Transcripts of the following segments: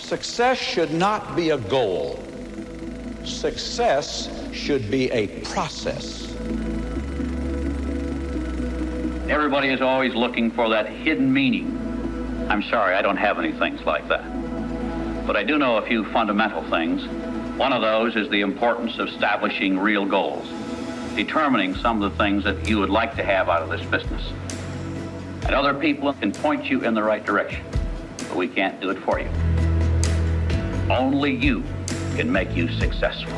Success should not be a goal. Success should be a process. Everybody is always looking for that hidden meaning. I'm sorry, I don't have any things like that. But I do know a few fundamental things. One of those is the importance of establishing real goals, determining some of the things that you would like to have out of this business. And other people can point you in the right direction, but we can't do it for you. Only you can make you successful.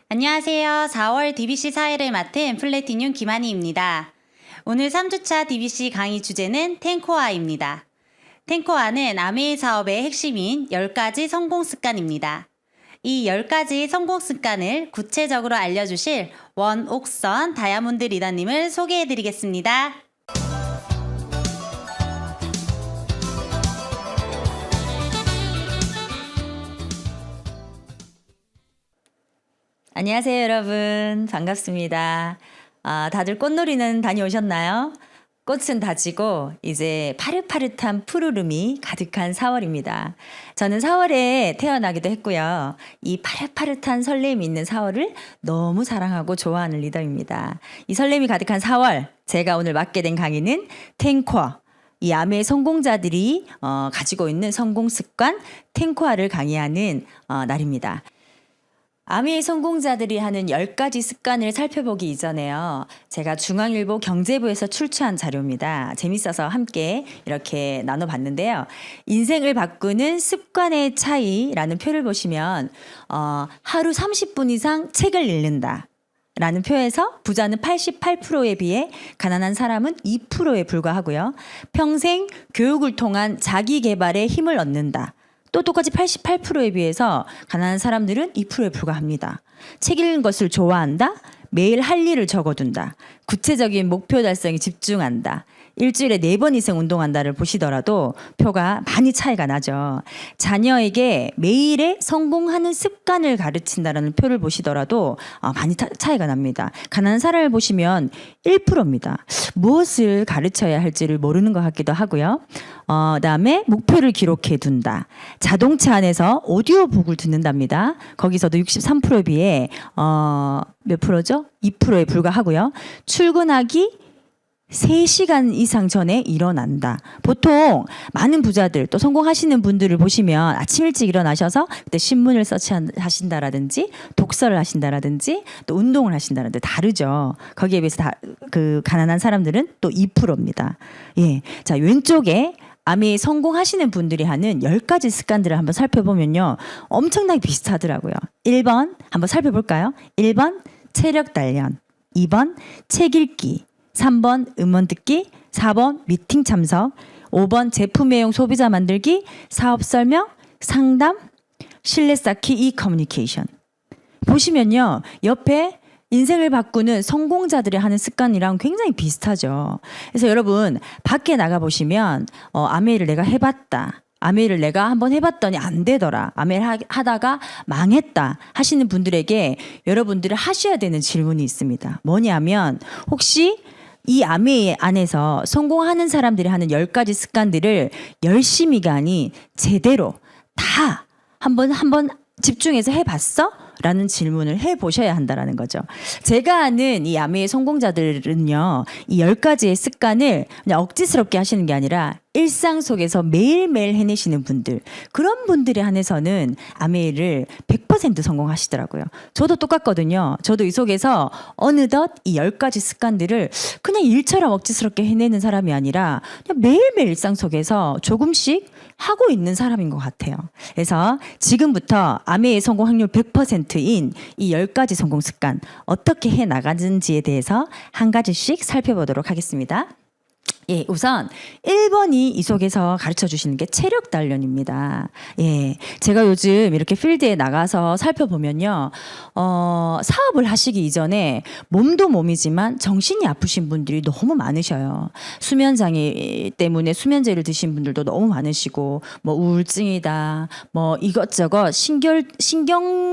안녕하세요. 4월 DBC 사회를 맡은 플래티늄 김한희입니다. 오늘 3주차 DBC 강의 주제는 텐코아입니다. 텐코아는 아메이 사업의 핵심인 10가지 성공 습관입니다. 이 10가지 성공 습관을 구체적으로 알려주실 원옥선 다이아몬드 리더님을 소개해드리겠습니다. 안녕하세요, 여러분. 반갑습니다. 다들 꽃놀이는 다녀오셨나요? 꽃은 다 지고 이제 파릇파릇한 푸르름이 가득한 4월입니다. 저는 4월에 태어나기도 했고요. 이 파릇파릇한 설렘이 있는 4월을 너무 사랑하고 좋아하는 리더입니다. 이 설렘이 가득한 4월, 제가 오늘 맡게 된 강의는 텐코아, 이 아메 성공자들이 가지고 있는 성공 습관 텐코아를 강의하는 날입니다. 아메의 성공자들이 하는 10가지 습관을 살펴보기 이전에요. 제가 중앙일보 경제부에서 출처한 자료입니다. 재밌어서 함께 이렇게 나눠봤는데요. 인생을 바꾸는 습관의 차이라는 표를 보시면 하루 30분 이상 책을 읽는다. 라는 표에서 부자는 88%에 비해 가난한 사람은 2%에 불과하고요. 평생 교육을 통한 자기 개발에 힘을 얻는다. 또 똑같이 88%에 비해서 가난한 사람들은 2%에 불과합니다. 책 읽는 것을 좋아한다. 매일 할 일을 적어둔다. 구체적인 목표 달성에 집중한다. 일주일에 4번 이상 운동한다를 보시더라도 표가 많이 차이가 나죠. 자녀에게 매일의 성공하는 습관을 가르친다라는 표를 보시더라도 많이 차이가 납니다. 가난한 사람을 보시면 1%입니다. 무엇을 가르쳐야 할지를 모르는 것 같기도 하고요. 그다음에 목표를 기록해 둔다. 자동차 안에서 오디오북을 듣는답니다. 거기서도 63%에 비해 몇 프로죠? 2%에 불과하고요. 출근하기 3시간 이상 전에 일어난다. 보통 많은 부자들 또 성공하시는 분들을 보시면 아침 일찍 일어나셔서 그때 신문을 서치하신다라든지 독서를 하신다라든지 또 운동을 하신다라든지 다르죠. 거기에 비해서 그 가난한 사람들은 또 2%입니다. 예, 자 왼쪽에 아메 성공하시는 분들이 하는 10가지 습관들을 한번 살펴보면요. 엄청나게 비슷하더라고요. 1번 한번 살펴볼까요? 1번 체력 단련, 2번 책 읽기, 3번 음원 듣기, 4번 미팅 참석, 5번 제품 애용 소비자 만들기, 사업 설명, 상담, 신뢰 쌓기, 이커뮤니케이션. 보시면요. 옆에 인생을 바꾸는 성공자들이 하는 습관이랑 굉장히 비슷하죠. 그래서 여러분 밖에 나가보시면 아메이를 내가 해봤다. 아메이를 내가 한번 해봤더니 안 되더라. 아메이를 하다가 망했다 하시는 분들에게 여러분들이 하셔야 되는 질문이 있습니다. 뭐냐면 혹시 이 아메이 안에서 성공하는 사람들이 하는 10가지 습관들을 열심히가 아닌 제대로 다 한번 집중해서 해봤어? 라는 질문을 해보셔야 한다는 거죠. 제가 아는 이 아메이 성공자들은요. 이 10가지의 습관을 그냥 억지스럽게 하시는 게 아니라 일상 속에서 매일매일 해내시는 분들, 그런 분들에 한해서는 아메이를 100% 성공하시더라고요. 저도 똑같거든요. 저도 이 속에서 어느덧 이 10가지 습관들을 그냥 일처럼 억지스럽게 해내는 사람이 아니라 그냥 매일매일 일상 속에서 조금씩 하고 있는 사람인 것 같아요. 그래서 지금부터 아메이의 성공 확률 100%인 이 10가지 성공 습관 어떻게 해나가는지에 대해서 한 가지씩 살펴보도록 하겠습니다. 예, 우선 1번이 이 속에서 가르쳐 주시는 게 체력 단련입니다. 예, 제가 요즘 이렇게 필드에 나가서 살펴보면요, 사업을 하시기 이전에 몸도 몸이지만 정신이 아프신 분들이 너무 많으셔요. 수면장애 때문에 수면제를 드신 분들도 너무 많으시고, 뭐 우울증이다, 뭐 이것저것 신경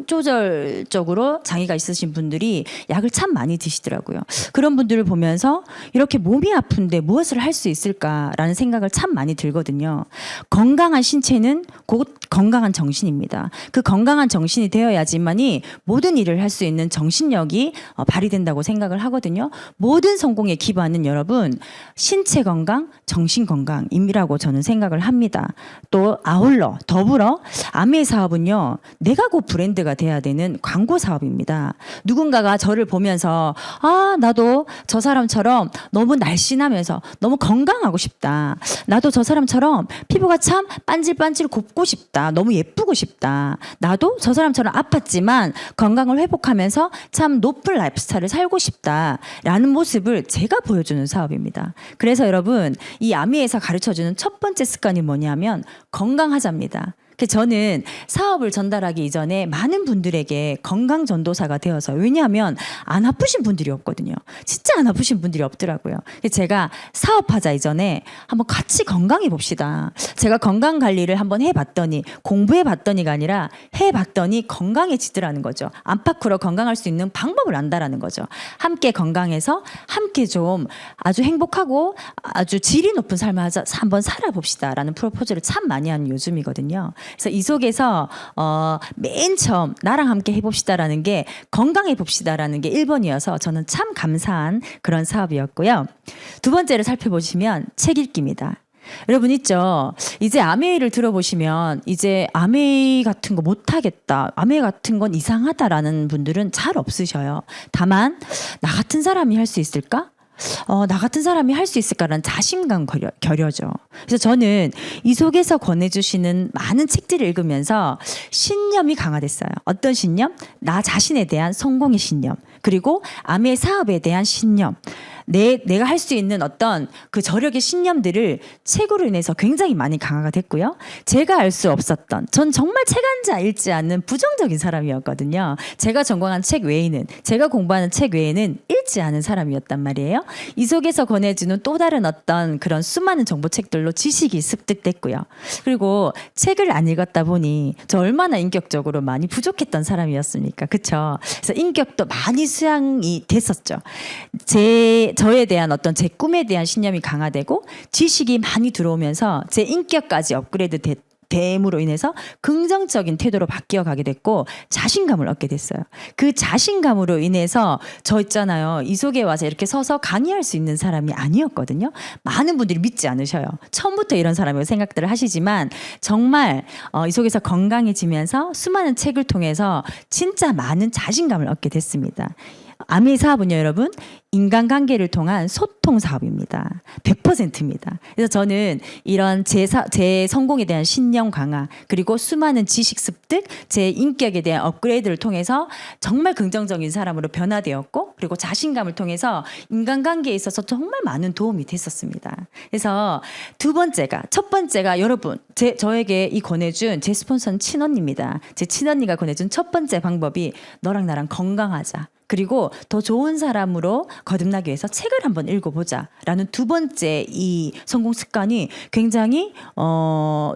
조절적으로 장애가 있으신 분들이 약을 참 많이 드시더라고요. 그런 분들을 보면서 이렇게 몸이 아픈데 무엇을 할 수 있을까라는 생각을 참 많이 들거든요. 건강한 신체는 곧 건강한 정신입니다. 그 건강한 정신이 되어야지만이 모든 일을 할 수 있는 정신력이 발휘된다고 생각을 하거든요. 모든 성공의 기반은 여러분 신체 건강, 정신 건강임이라고 저는 생각을 합니다. 또 아울러 더불어 아메 사업은요. 내가 곧 브랜드가 돼야 되는 광고 사업입니다. 누군가가 저를 보면서 나도 저 사람처럼 너무 날씬하면서 너무 건강하고 싶다. 나도 저 사람처럼 피부가 참 반질반질 곱고 싶다. 너무 예쁘고 싶다. 나도 저 사람처럼 아팠지만 건강을 회복하면서 참 높은 라이프 스타일을 살고 싶다. 라는 모습을 제가 보여주는 사업입니다. 그래서 여러분 이 아미에서 가르쳐주는 첫 번째 습관이 뭐냐면 건강하자입니다. 저는 사업을 전달하기 이전에 많은 분들에게 건강 전도사가 되어서 왜냐하면 안 아프신 분들이 없거든요. 진짜 안 아프신 분들이 없더라고요. 제가 사업하자 이전에 한번 같이 건강해 봅시다. 제가 건강 관리를 한번 해봤더니 공부해 봤더니가 아니라 해봤더니 건강해지더라는 거죠. 안팎으로 건강할 수 있는 방법을 안다라는 거죠. 함께 건강해서 함께 좀 아주 행복하고 아주 질이 높은 삶을 한번 살아봅시다라는 프로포즈를 참 많이 하는 요즘이거든요. 그래서 이 속에서 맨 처음 나랑 함께 해봅시다라는 게 건강해 봅시다라는 게 1번이어서 저는 참 감사한 그런 사업이었고요. 두 번째를 살펴보시면 책 읽기입니다. 여러분 있죠. 이제 아메이를 들어보시면 이제 아메이 같은 거 못하겠다. 아메이 같은 건 이상하다라는 분들은 잘 없으셔요. 다만 나 같은 사람이 할 수 있을까? 나 같은 사람이 할 수 있을까라는 자신감 결여죠. 그래서 저는 이 속에서 권해주시는 많은 책들을 읽으면서 신념이 강화됐어요. 어떤 신념? 나 자신에 대한 성공의 신념. 그리고 아메 사업에 대한 신념. 내가 할 수 있는 어떤 그 저력의 신념들을 책으로 인해서 굉장히 많이 강화가 됐고요. 제가 알 수 없었던, 전 정말 책 한 자 읽지 않는 부정적인 사람이었거든요. 제가 전공한 책 외에는, 제가 공부하는 책 외에는 읽지 않은 사람이었단 말이에요. 이 속에서 권해주는 또 다른 어떤 그런 수많은 정보책들로 지식이 습득됐고요. 그리고 책을 안 읽었다 보니 저 얼마나 인격적으로 많이 부족했던 사람이었습니까? 그쵸? 그래서 인격도 많이 수양이 됐었죠. 저에 대한 어떤 제 꿈에 대한 신념이 강화되고 지식이 많이 들어오면서 제 인격까지 업그레이드 됨으로 인해서 긍정적인 태도로 바뀌어가게 됐고 자신감을 얻게 됐어요. 그 자신감으로 인해서 저 있잖아요. 이 속에 와서 이렇게 서서 강의할 수 있는 사람이 아니었거든요. 많은 분들이 믿지 않으셔요. 처음부터 이런 사람이라고 생각들을 하시지만 정말 이 속에서 건강해지면서 수많은 책을 통해서 진짜 많은 자신감을 얻게 됐습니다. 아메 사업은요, 여러분, 인간관계를 통한 소통 사업입니다. 100%입니다. 그래서 저는 이런 제 성공에 대한 신념 강화, 그리고 수많은 지식 습득, 제 인격에 대한 업그레이드를 통해서 정말 긍정적인 사람으로 변화되었고, 그리고 자신감을 통해서 인간관계에 있어서 정말 많은 도움이 됐었습니다. 그래서 첫 번째가 여러분, 저에게 이 권해준 제 스폰서는 친언니입니다. 제 친언니가 권해준 첫 번째 방법이 너랑 나랑 건강하자. 그리고 더 좋은 사람으로 거듭나기 위해서 책을 한번 읽어보자 라는 두 번째 이 성공 습관이 굉장히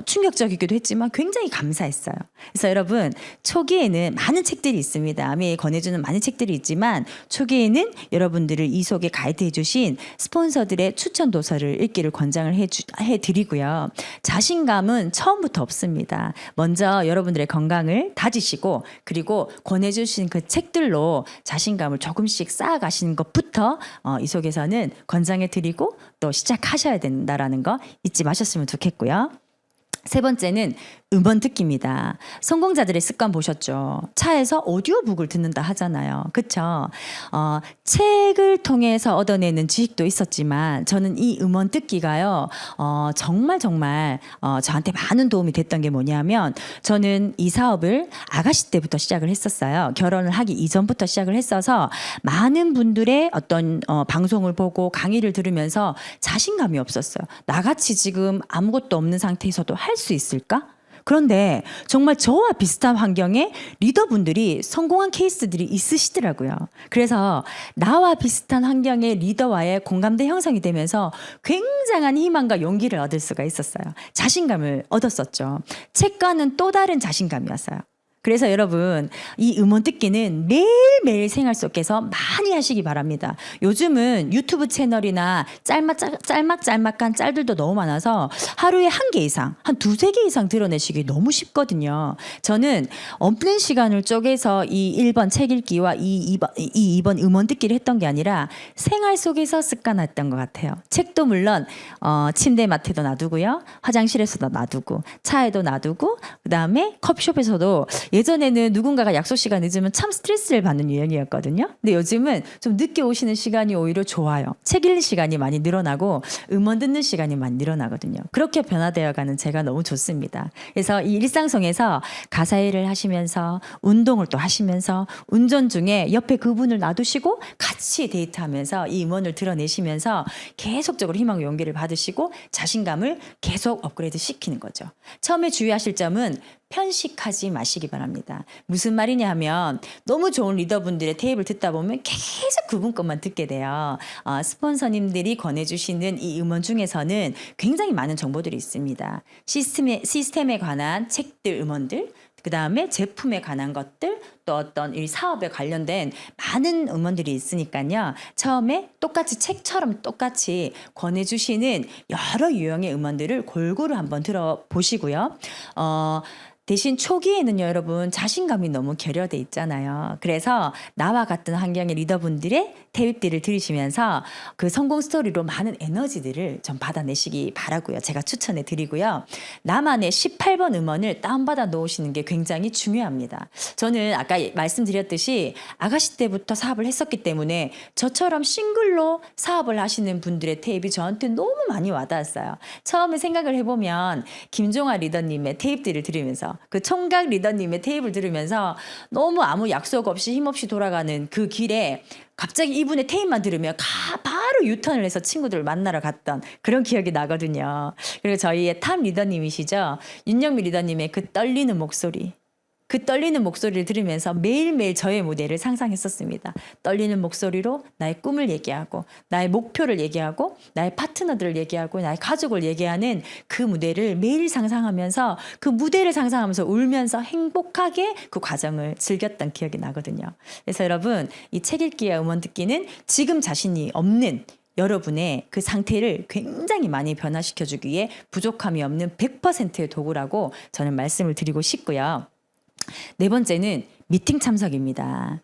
충격적이기도 했지만 굉장히 감사했어요. 그래서 여러분 초기에는 많은 책들이 있습니다. 아미에 권해주는 많은 책들이 있지만 초기에는 여러분들을 이 속에 가이드해 주신 스폰서들의 추천 도서를 읽기를 권장을 해드리고요. 자신감은 처음부터 없습니다. 먼저 여러분들의 건강을 다지시고 그리고 권해주신 그 책들로 자신감을 조금씩 쌓아가시는 것부터 이 속에서는 권장해드리고 또 시작하셔야 된다라는 거 잊지 마셨으면 좋겠고요. 세 번째는 음원 듣기입니다. 성공자들의 습관 보셨죠? 차에서 오디오북을 듣는다 하잖아요. 그쵸? 책을 통해서 얻어내는 지식도 있었지만 저는 이 음원 듣기가요. 정말 저한테 많은 도움이 됐던 게 뭐냐면 저는 이 사업을 아가씨 때부터 시작을 했었어요. 결혼을 하기 이전부터 시작을 했어서 많은 분들의 어떤 방송을 보고 강의를 들으면서 자신감이 없었어요. 나같이 지금 아무것도 없는 상태에서도 할 수 있을까? 그런데 정말 저와 비슷한 환경에 리더분들이 성공한 케이스들이 있으시더라고요. 그래서 나와 비슷한 환경의 리더와의 공감대 형성이 되면서 굉장한 희망과 용기를 얻을 수가 있었어요. 자신감을 얻었었죠. 책과는 또 다른 자신감이었어요. 그래서 여러분 이 음원 듣기는 매일매일 생활 속에서 많이 하시기 바랍니다. 요즘은 유튜브 채널이나 짤막한 짤들도 너무 많아서 하루에 한 개 이상, 한 두세 개 이상 드러내시기 너무 쉽거든요. 저는 없는 시간을 쪼개서 이 1번 책 읽기와 이 2번 음원 듣기를 했던 게 아니라 생활 속에서 습관했던 것 같아요. 책도 물론 침대 맡에도 놔두고요. 화장실에서도 놔두고 차에도 놔두고 그다음에 커피숍에서도 예전에는 누군가가 약속 시간 늦으면 참 스트레스를 받는 유행이었거든요. 근데 요즘은 좀 늦게 오시는 시간이 오히려 좋아요. 책 읽는 시간이 많이 늘어나고 음원 듣는 시간이 많이 늘어나거든요. 그렇게 변화되어가는 제가 너무 좋습니다. 그래서 이 일상속에서 가사 일을 하시면서 운동을 또 하시면서 운전 중에 옆에 그분을 놔두시고 같이 데이트하면서 이 음원을 드러내시면서 계속적으로 희망과 용기를 받으시고 자신감을 계속 업그레이드 시키는 거죠. 처음에 주의하실 점은 편식하지 마시기 바랍니다. 무슨 말이냐 하면 너무 좋은 리더분들의 테이프를 듣다 보면 계속 그분 것만 듣게 돼요. 스폰서님들이 권해주시는 이 음원 중에서는 굉장히 많은 정보들이 있습니다. 시스템에 관한 책들, 음원들, 그 다음에 제품에 관한 것들, 또 어떤 이 사업에 관련된 많은 음원들이 있으니까요. 처음에 똑같이 책처럼 똑같이 권해주시는 여러 유형의 음원들을 골고루 한번 들어보시고요. 대신 초기에는요, 여러분 자신감이 너무 결여돼 있잖아요. 그래서 나와 같은 환경의 리더분들의 테이프들을 들으시면서 그 성공 스토리로 많은 에너지들을 좀 받아내시기 바라고요. 제가 추천해 드리고요. 나만의 18번 음원을 다운받아 놓으시는 게 굉장히 중요합니다. 저는 아까 말씀드렸듯이 아가씨 때부터 사업을 했었기 때문에 저처럼 싱글로 사업을 하시는 분들의 테이프 저한테 너무 많이 와닿았어요. 처음에 생각을 해보면 김종아 리더님의 테이프들을 들으면서 그 총각 리더님의 테이프를 들으면서 너무 아무 약속 없이 힘없이 돌아가는 그 길에 갑자기 이분의 테이프만 들으면 바로 유턴을 해서 친구들을 만나러 갔던 그런 기억이 나거든요. 그리고 저희의 탑 리더님이시죠. 윤영미 리더님의 그 떨리는 목소리. 그 떨리는 목소리를 들으면서 매일매일 저의 무대를 상상했었습니다. 떨리는 목소리로 나의 꿈을 얘기하고 나의 목표를 얘기하고 나의 파트너들을 얘기하고 나의 가족을 얘기하는 그 무대를 매일 상상하면서 그 무대를 상상하면서 울면서 행복하게 그 과정을 즐겼던 기억이 나거든요. 그래서 여러분 이 책 읽기와 음원 듣기는 지금 자신이 없는 여러분의 그 상태를 굉장히 많이 변화시켜주기 위해 부족함이 없는 100%의 도구라고 저는 말씀을 드리고 싶고요. 네 번째는 미팅 참석입니다.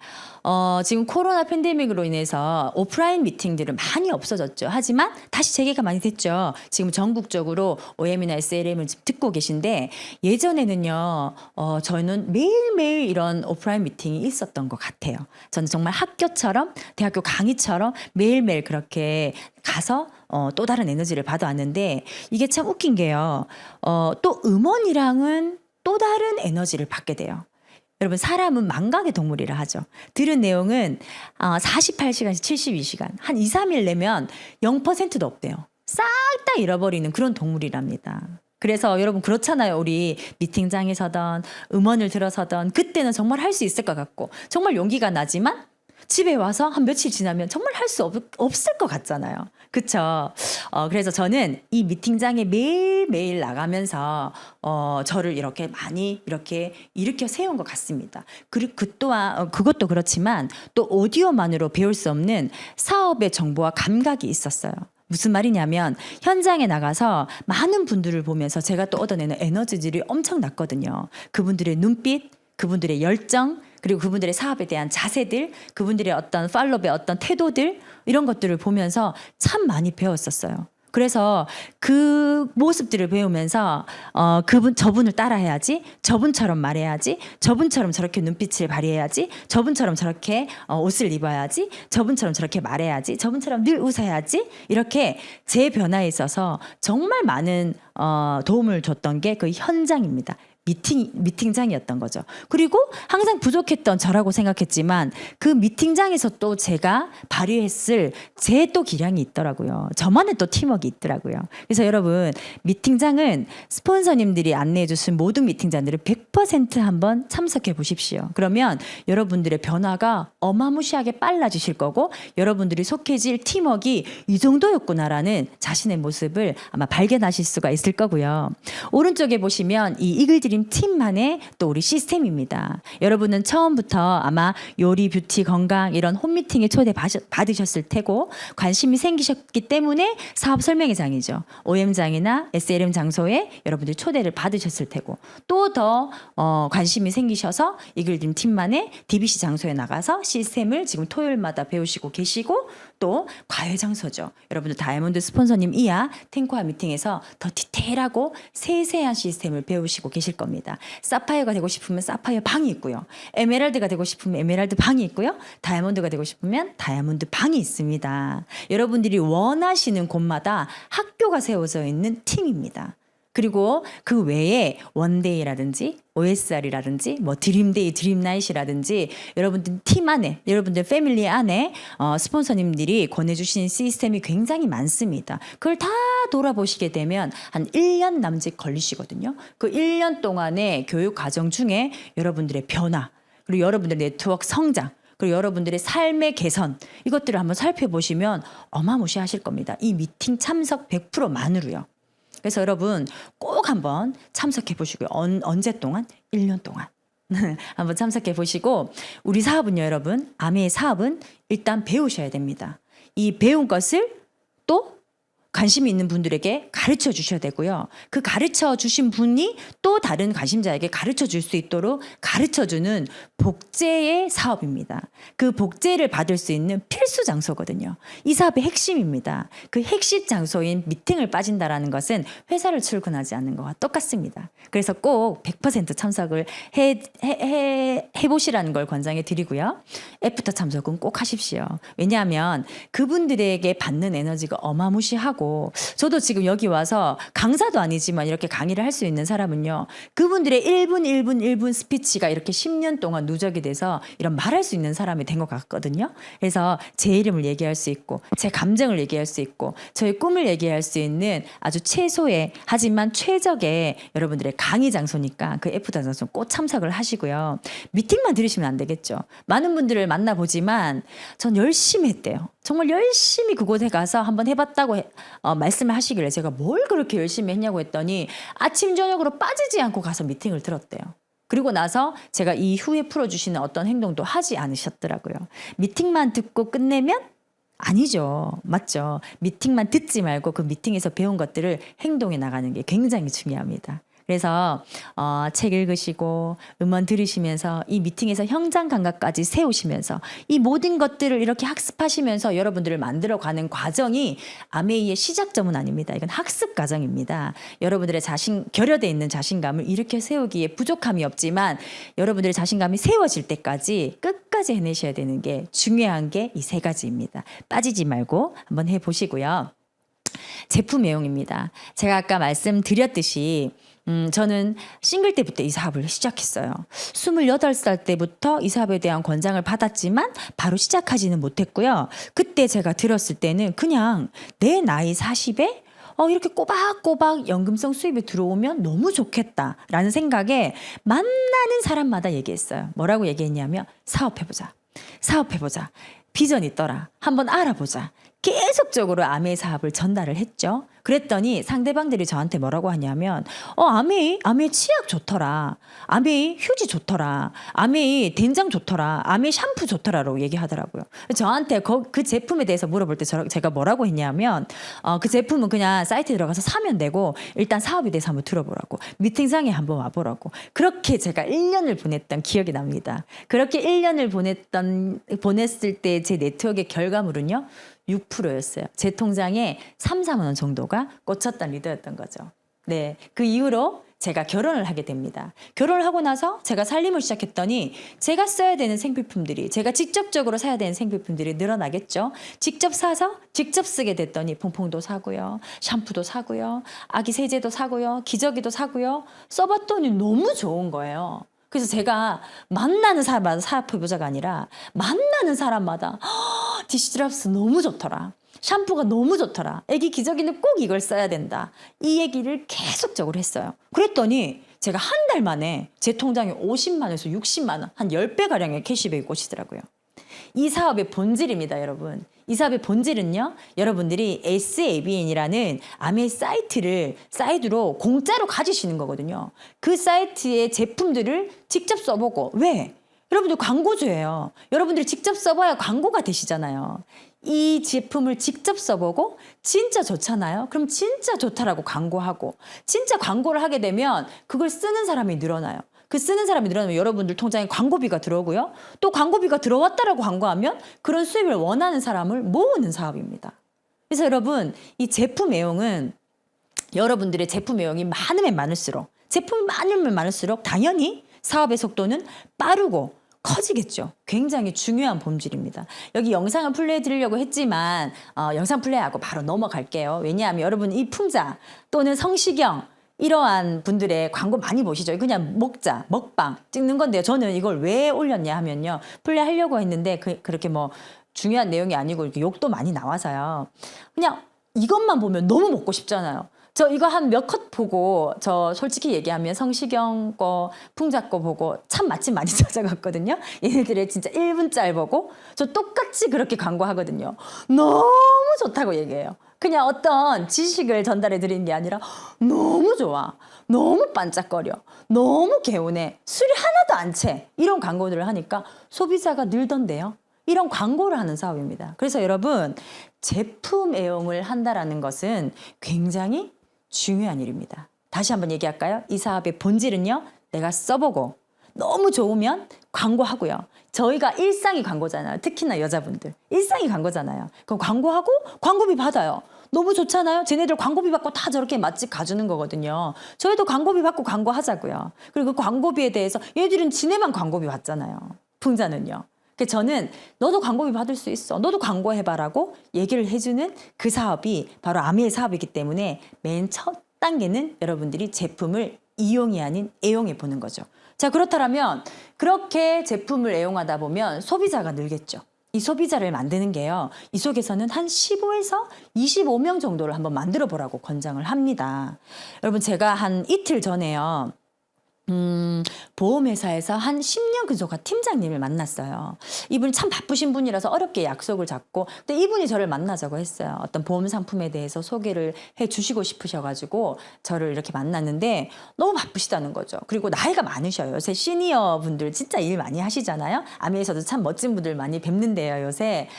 지금 코로나 팬데믹으로 인해서 오프라인 미팅들은 많이 없어졌죠. 하지만 다시 재개가 많이 됐죠. 지금 전국적으로 OM이나 SLM을 듣고 계신데 예전에는요. 저는 매일매일 이런 오프라인 미팅이 있었던 것 같아요. 저는 정말 학교처럼 대학교 강의처럼 매일매일 그렇게 가서 또 다른 에너지를 받아왔는데 이게 참 웃긴 게요. 또 음원이랑은 또 다른 에너지를 받게 돼요. 여러분 사람은 망각의 동물이라 하죠. 들은 내용은 48시간씩 72시간 한 2, 3일 내면 0%도 없대요. 싹 다 잃어버리는 그런 동물이랍니다. 그래서 여러분 그렇잖아요. 우리 미팅장에서든 음원을 들어서든 그때는 정말 할 수 있을 것 같고 정말 용기가 나지만 집에 와서 한 며칠 지나면 정말 할 수 없을 것 같잖아요. 그쵸? 그래서 저는 이 미팅장에 매일매일 나가면서 저를 이렇게 많이 이렇게 일으켜 세운 것 같습니다. 그리고 그것도 그렇지만 또 오디오만으로 배울 수 없는 사업의 정보와 감각이 있었어요. 무슨 말이냐면 현장에 나가서 많은 분들을 보면서 제가 또 얻어내는 에너지들이 엄청났거든요. 그분들의 눈빛, 그분들의 열정, 그리고 그분들의 사업에 대한 자세들, 그분들의 어떤 팔로업의 어떤 태도들 이런 것들을 보면서 참 많이 배웠었어요. 그래서 그 모습들을 배우면서 저분을 따라해야지, 저분처럼 말해야지, 저분처럼 저렇게 눈빛을 발휘해야지, 저분처럼 저렇게 옷을 입어야지, 저분처럼 저렇게 말해야지, 저분처럼 늘 웃어야지, 이렇게 제 변화에 있어서 정말 많은 도움을 줬던 게 그 현장입니다. 미팅장이었던 거죠. 그리고 항상 부족했던 저라고 생각했지만 그 미팅장에서 또 제가 발휘했을 제 또 기량이 있더라고요. 저만의 또 팀워크가 있더라고요. 그래서 여러분, 미팅장은 스폰서님들이 안내해 주신 모든 미팅장들을 100% 한번 참석해 보십시오. 그러면 여러분들의 변화가 어마무시하게 빨라지실 거고, 여러분들이 속해질 팀워크가 이 정도였구나라는 자신의 모습을 아마 발견하실 수가 있을 거고요. 오른쪽에 보시면 이 이글드림 팀만의 또 우리 시스템입니다. 여러분은 처음부터 아마 요리, 뷰티, 건강 이런 홈미팅에 초대 받으셨을 테고, 관심이 생기셨기 때문에 사업 설명회장이죠. OM장이나 SLM 장소에 여러분들이 초대를 받으셨을 테고, 또 더 관심이 생기셔서 이글드림 팀만의 DBC 장소에 나가서 시스템을 지금 토요일마다 배우시고 계시고, 또 과외 장소죠. 여러분들 다이아몬드 스폰서님 이하 탱코아 미팅에서 더 디테일하고 세세한 시스템을 배우시고 계실 겁니다. 사파이어가 되고 싶으면 사파이어 방이 있고요. 에메랄드가 되고 싶으면 에메랄드 방이 있고요. 다이아몬드가 되고 싶으면 다이아몬드 방이 있습니다. 여러분들이 원하시는 곳마다 학교가 세워져 있는 팀입니다. 그리고 그 외에 원데이라든지 OSR이라든지 뭐 드림데이, 드림나잇이라든지 여러분들 팀 안에, 여러분들 패밀리 안에 스폰서님들이 권해주신 시스템이 굉장히 많습니다. 그걸 다 돌아보시게 되면 한 1년 남짓 걸리시거든요. 그 1년 동안의 교육 과정 중에 여러분들의 변화, 그리고 여러분들의 네트워크 성장, 그리고 여러분들의 삶의 개선, 이것들을 한번 살펴보시면 어마무시하실 겁니다. 이 미팅 참석 100%만으로요. 그래서 여러분 꼭 한번 참석해 보시고요. 언제 동안? 1년 동안. 한번 참석해 보시고, 우리 사업은요, 여러분, 아메의 사업은 일단 배우셔야 됩니다. 이 배운 것을 또 관심이 있는 분들에게 가르쳐 주셔야 되고요. 그 가르쳐 주신 분이 또 다른 관심자에게 가르쳐 줄 수 있도록 가르쳐 주는 복제의 사업입니다. 그 복제를 받을 수 있는 필수 장소거든요. 이 사업의 핵심입니다. 그 핵심 장소인 미팅을 빠진다라는 것은 회사를 출근하지 않는 것과 똑같습니다. 그래서 꼭 100% 참석을 해보시라는 걸 권장해 드리고요. 애프터 참석은 꼭 하십시오. 왜냐하면 그분들에게 받는 에너지가 어마무시하고, 저도 지금 여기 와서 강사도 아니지만 이렇게 강의를 할 수 있는 사람은요, 그분들의 1분 스피치가 이렇게 10년 동안 누적이 돼서 이런 말할 수 있는 사람이 된 것 같거든요. 그래서 제 이름을 얘기할 수 있고, 제 감정을 얘기할 수 있고, 저의 꿈을 얘기할 수 있는 아주 최소의 하지만 최적의 여러분들의 강의 장소니까 그 애프터 장소 꼭 참석을 하시고요. 미팅만 들으시면 안 되겠죠. 많은 분들을 만나보지만 전 열심히 했대요. 정말 열심히 그곳에 가서 한번 해봤다고 말씀을 하시길래 제가 뭘 그렇게 열심히 했냐고 했더니 아침 저녁으로 빠지지 않고 가서 미팅을 들었대요. 그리고 나서 제가 이후에 풀어주시는 어떤 행동도 하지 않으셨더라고요. 미팅만 듣고 끝내면 아니죠. 맞죠. 미팅만 듣지 말고 그 미팅에서 배운 것들을 행동에 나가는 게 굉장히 중요합니다. 그래서 책 읽으시고 음원 들으시면서 이 미팅에서 현장 감각까지 세우시면서 이 모든 것들을 이렇게 학습하시면서 여러분들을 만들어가는 과정이 아메이의 시작점은 아닙니다. 이건 학습 과정입니다. 여러분들의 결여되어 있는 자신감을 일으켜 세우기에 부족함이 없지만 여러분들의 자신감이 세워질 때까지 끝까지 해내셔야 되는 게 중요한 게 이 세 가지입니다. 빠지지 말고 한번 해보시고요. 제품 내용입니다. 제가 아까 말씀드렸듯이 저는 싱글 때부터 이 사업을 시작했어요. 28살 때부터 이 사업에 대한 권장을 받았지만 바로 시작하지는 못했고요. 그때 제가 들었을 때는 그냥 내 나이 40에 이렇게 꼬박꼬박 연금성 수입이 들어오면 너무 좋겠다라는 생각에 만나는 사람마다 얘기했어요. 뭐라고 얘기했냐면 사업해보자. 사업해보자. 비전 있더라. 한번 알아보자. 계속적으로 아메이 사업을 전달을 했죠. 그랬더니 상대방들이 저한테 뭐라고 하냐면 아메이 치약 좋더라. 아메이 휴지 좋더라. 아메이 된장 좋더라. 아메이 샴푸 좋더라라고 얘기하더라고요. 저한테 그 제품에 대해서 물어볼 때 제가 뭐라고 했냐면 그 제품은 그냥 사이트에 들어가서 사면 되고 일단 사업에 대해서 한번 들어보라고. 미팅장에 한번 와보라고. 그렇게 제가 1년을 보냈던 기억이 납니다. 그렇게 1년을 보냈을 때 제 네트워크의 결과물은요. 6%였어요. 제 통장에 3, 4만 원 정도가 꽂혔던 리더였던 거죠. 네, 그 이후로 제가 결혼을 하게 됩니다. 결혼을 하고 나서 제가 살림을 시작했더니 제가 써야 되는 생필품들이, 제가 직접적으로 사야 되는 생필품들이 늘어나겠죠. 직접 사서 직접 쓰게 됐더니 퐁퐁도 사고요, 샴푸도 사고요, 아기 세제도 사고요, 기저귀도 사고요. 써봤더니 너무 좋은 거예요. 그래서 제가 만나는 사람마다 사업해보자가 아니라 만나는 사람마다 디시드랍스 너무 좋더라, 샴푸가 너무 좋더라, 애기 기저귀는 꼭 이걸 써야 된다, 이 얘기를 계속적으로 했어요. 그랬더니 제가 한 달 만에 제 통장에 50만 원에서 60만 원, 한 10배가량의 캐시백이 꽂히더라고요. 이 사업의 본질입니다, 여러분. 이 사업의 본질은요, 여러분들이 SABN이라는 아메 사이트로 공짜로 가지시는 거거든요. 그 사이트의 제품들을 직접 써보고, 왜? 여러분들 광고주예요. 여러분들이 직접 써봐야 광고가 되시잖아요. 이 제품을 직접 써보고 진짜 좋잖아요. 그럼 진짜 좋다라고 광고하고, 진짜 광고를 하게 되면 그걸 쓰는 사람이 늘어나요. 그 쓰는 사람이 늘어나면 여러분들 통장에 광고비가 들어오고요. 또 광고비가 들어왔다라고 광고하면 그런 수입을 원하는 사람을 모으는 사업입니다. 그래서 여러분, 이 제품 애용은 여러분들의 제품 애용이 많으면 많을수록, 제품이 많으면 많을수록 당연히 사업의 속도는 빠르고 커지겠죠. 굉장히 중요한 본질입니다. 여기 영상을 플레이 드리려고 했지만 영상 플레이하고 바로 넘어갈게요. 왜냐하면 여러분, 이 풍자 또는 성시경 이러한 분들의 광고 많이 보시죠. 그냥 먹방 찍는 건데요. 저는 이걸 왜 올렸냐 하면요, 플레이 하려고 했는데 그렇게 뭐 중요한 내용이 아니고 이렇게 욕도 많이 나와서요. 그냥 이것만 보면 너무 먹고 싶잖아요. 저 이거 한 몇 컷 보고, 저 솔직히 얘기하면 성시경 거, 풍자 거 보고 참 맛집 많이 찾아갔거든요. 얘네들의 진짜 1분짤 보고 저 똑같이 그렇게 광고하거든요. 너무 좋다고 얘기해요. 그냥 어떤 지식을 전달해 드리는 게 아니라 너무 좋아, 너무 반짝거려, 너무 개운해, 술이 하나도 안 채, 이런 광고들을 하니까 소비자가 늘던데요. 이런 광고를 하는 사업입니다. 그래서 여러분, 제품 애용을 한다라는 것은 굉장히 중요한 일입니다. 다시 한번 얘기할까요? 이 사업의 본질은요, 내가 써보고 너무 좋으면 광고하고요. 저희가 일상이 광고잖아요. 특히나 여자분들 일상이 광고잖아요. 그럼 광고하고 광고비 받아요. 너무 좋잖아요. 쟤네들 광고비 받고 다 저렇게 맛집 가주는 거거든요. 저희도 광고비 받고 광고하자고요. 그리고 그 광고비에 대해서 얘들은 지네만 광고비 받잖아요. 풍자는요. 그래서 저는 너도 광고비 받을 수 있어, 너도 광고해봐라고 얘기를 해주는 그 사업이 바로 아메의 사업이기 때문에 맨 첫 단계는 여러분들이 제품을 이용이 아닌 애용해 보는 거죠. 자, 그렇다면 그렇게 제품을 애용하다 보면 소비자가 늘겠죠. 이 소비자를 만드는 게요, 이 속에서는 한 15에서 25명 정도를 한번 만들어 보라고 권장을 합니다. 여러분, 제가 한 이틀 전에요, 보험회사에서 한 10년 근속한 팀장님을 만났어요. 이분이 참 바쁘신 분이라서 어렵게 약속을 잡고, 근데 이분이 저를 만나자고 했어요. 어떤 보험 상품에 대해서 소개를 해 주시고 싶으셔가지고 저를 이렇게 만났는데 너무 바쁘시다는 거죠. 그리고 나이가 많으셔요. 요새 시니어 분들 진짜 일 많이 하시잖아요. 아메에서도 참 멋진 분들 많이 뵙는데요, 요새.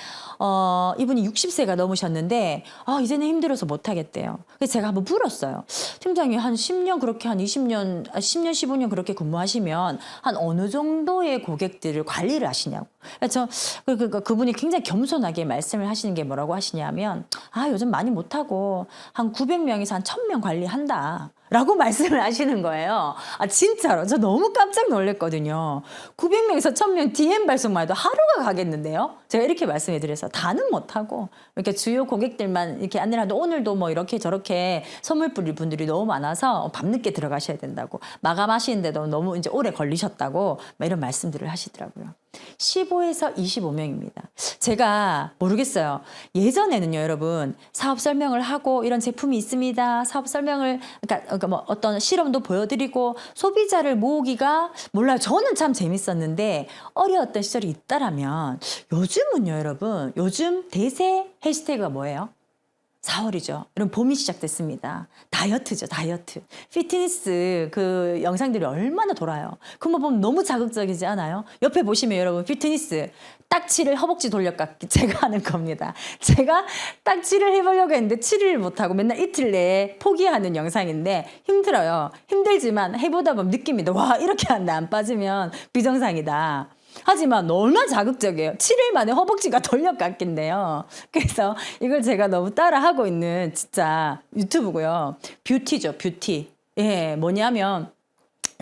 이분이 60세가 넘으셨는데 이제는 힘들어서 못하겠대요. 그래서 제가 한번 물었어요. 팀장님, 한 10년 그렇게 한 10년 15년 그렇게 근무하시면 한 어느 정도의 고객들을 관리를 하시냐고. 그래서 그분이 굉장히 겸손하게 말씀을 하시는 게 뭐라고 하시냐면, 요즘 많이 못하고 한 900명에서 한 1000명 관리한다 라고 말씀을 하시는 거예요. 진짜로 저 너무 깜짝 놀랐거든요. 900명에서 1000명 DM 발송만 해도 하루가 가겠는데요. 제가 이렇게 말씀해 드려서 다는 못하고 이렇게 주요 고객들만 이렇게 안내를 하는데, 오늘도 뭐 이렇게 저렇게 선물 뿌릴 분들이 너무 많아서 밤늦게 들어가셔야 된다고, 마감하시는데도 너무 이제 오래 걸리셨다고 이런 말씀들을 하시더라고요. 15에서 25명입니다. 제가 모르겠어요. 예전에는요, 여러분, 사업 설명을 하고 이런 제품이 있습니다, 사업 설명을, 그러니까 뭐 어떤 실험도 보여드리고 소비자를 모으기가, 몰라요, 저는 참 재밌었는데 어려웠던 시절이 있다라면, 요즘은요, 여러분, 요즘 대세 해시태그가 뭐예요? 4월이죠. 여러분, 봄이 시작됐습니다. 다이어트죠, 다이어트. 피트니스 그 영상들이 얼마나 돌아요. 그거 보면 너무 자극적이지 않아요? 옆에 보시면 여러분, 피트니스 딱지를 허벅지 돌려깎기 제가 하는 겁니다. 제가 딱지를 해보려고 했는데 7일 못하고 맨날 이틀 내에 포기하는 영상인데 힘들어요. 힘들지만 해보다 보면 느낍니다. 와, 이렇게 하는데 안 빠지면 비정상이다. 하지만 얼마나 자극적이에요. 7일 만에 허벅지가 돌려깎인대요. 그래서 이걸 제가 너무 따라하고 있는 진짜 유튜브고요. 뷰티죠, 뷰티. 예, 뭐냐면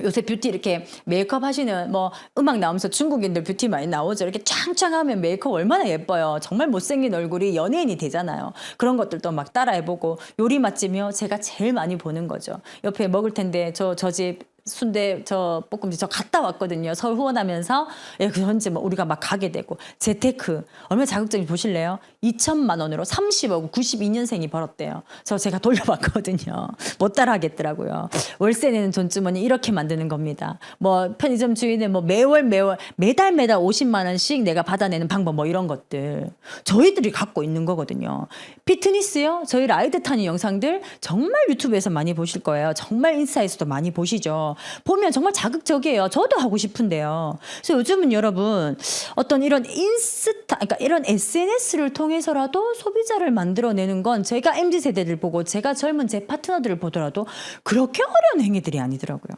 요새 뷰티 이렇게 메이크업 하시는 뭐 음악 나오면서 중국인들 뷰티 많이 나오죠. 이렇게 짱짱하면 메이크업 얼마나 예뻐요. 정말 못생긴 얼굴이 연예인이 되잖아요. 그런 것들도 막 따라해보고 요리 맛집이요. 제가 제일 많이 보는 거죠. 옆에 먹을 텐데 저 집 순대 저 볶음집 저 갔다 왔거든요. 서울 후원하면서 예, 그런지 뭐 우리가 막 가게 되고 재테크 얼마나 자극적인지 보실래요? 2천만 원으로 30억 92년생이 벌었대요. 제가 돌려봤거든요. 못 따라하겠더라고요. 월세 내는 돈주머니 이렇게 만드는 겁니다. 뭐 편의점 주인은 뭐 매달 50만 원씩 내가 받아내는 방법 뭐 이런 것들 저희들이 갖고 있는 거거든요. 피트니스요? 저희 라이드 타는 영상들 정말 유튜브에서 많이 보실 거예요. 정말 인스타에서도 많이 보시죠. 보면 정말 자극적이에요. 저도 하고 싶은데요. 그래서 요즘은 여러분 어떤 이런 그러니까 이런 SNS를 통해서라도 소비자를 만들어내는 건 제가 MZ세대들 보고 제가 젊은 제 파트너들을 보더라도 그렇게 어려운 행위들이 아니더라고요.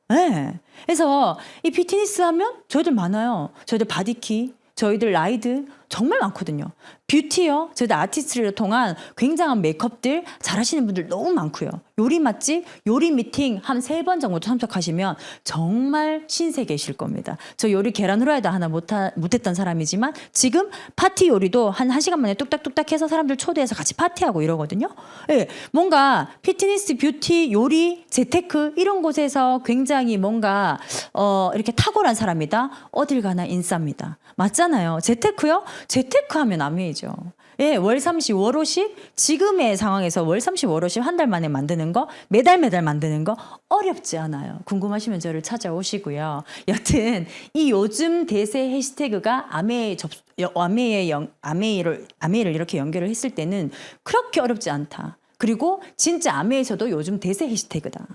네. 그래서 이 피트니스 하면 저희들 많아요. 저희들 바디키, 저희들 라이드 정말 많거든요. 뷰티요. 저희들 아티스트를 통한 굉장한 메이크업들 잘하시는 분들 너무 많고요. 요리 맛집, 요리 미팅 한 3번 정도 참석하시면 정말 신세계실 겁니다. 저 요리 계란 후라이도 하나 못했던 사람이지만 지금 파티 요리도 한 1시간 만에 뚝딱뚝딱 해서 사람들 초대해서 같이 파티하고 이러거든요. 예, 뭔가 피트니스, 뷰티, 요리, 재테크 이런 곳에서 굉장히 뭔가 이렇게 탁월한 사람이다. 어딜 가나 인싸입니다. 맞잖아요. 재테크요? 재테크 하면 아메이죠. 예, 월 30, 월 50? 지금의 상황에서 월 30, 월 50 한 달 만에 만드는 거, 매달 만드는 거 어렵지 않아요. 궁금하시면 저를 찾아오시고요. 여튼 이 요즘 대세 해시태그가 아메이를 이렇게 연결을 했을 때는 그렇게 어렵지 않다. 그리고 진짜 아메이에서도 요즘 대세 해시태그다.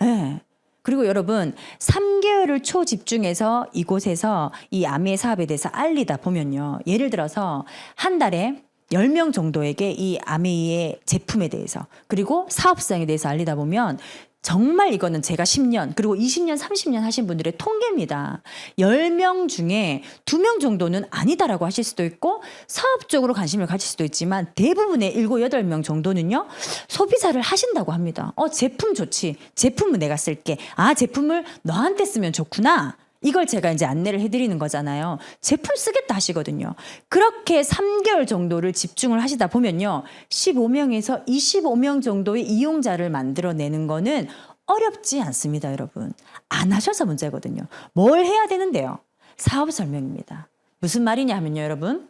예. 그리고 여러분 3개월을 초집중해서 이곳에서 이 아메 사업에 대해서 알리다 보면요. 예를 들어서 한 달에 10명 정도에게 이 아메이의 제품에 대해서 그리고 사업성에 대해서 알리다 보면 정말 이거는 제가 10년 그리고 20년 30년 하신 분들의 통계입니다. 10명 중에 2명 정도는 아니다라고 하실 수도 있고 사업적으로 관심을 가질 수도 있지만 대부분의 7, 8명 정도는요. 소비자를 하신다고 합니다. 제품 좋지. 제품은 내가 쓸게. 제품을 너한테 쓰면 좋구나. 이걸 제가 이제 안내를 해드리는 거잖아요. 제품 쓰겠다 하시거든요. 그렇게 3개월 정도를 집중을 하시다 보면요. 15명에서 25명 정도의 이용자를 만들어내는 거는 어렵지 않습니다, 여러분. 안 하셔서 문제거든요. 뭘 해야 되는데요? 사업 설명입니다. 무슨 말이냐 하면요, 여러분.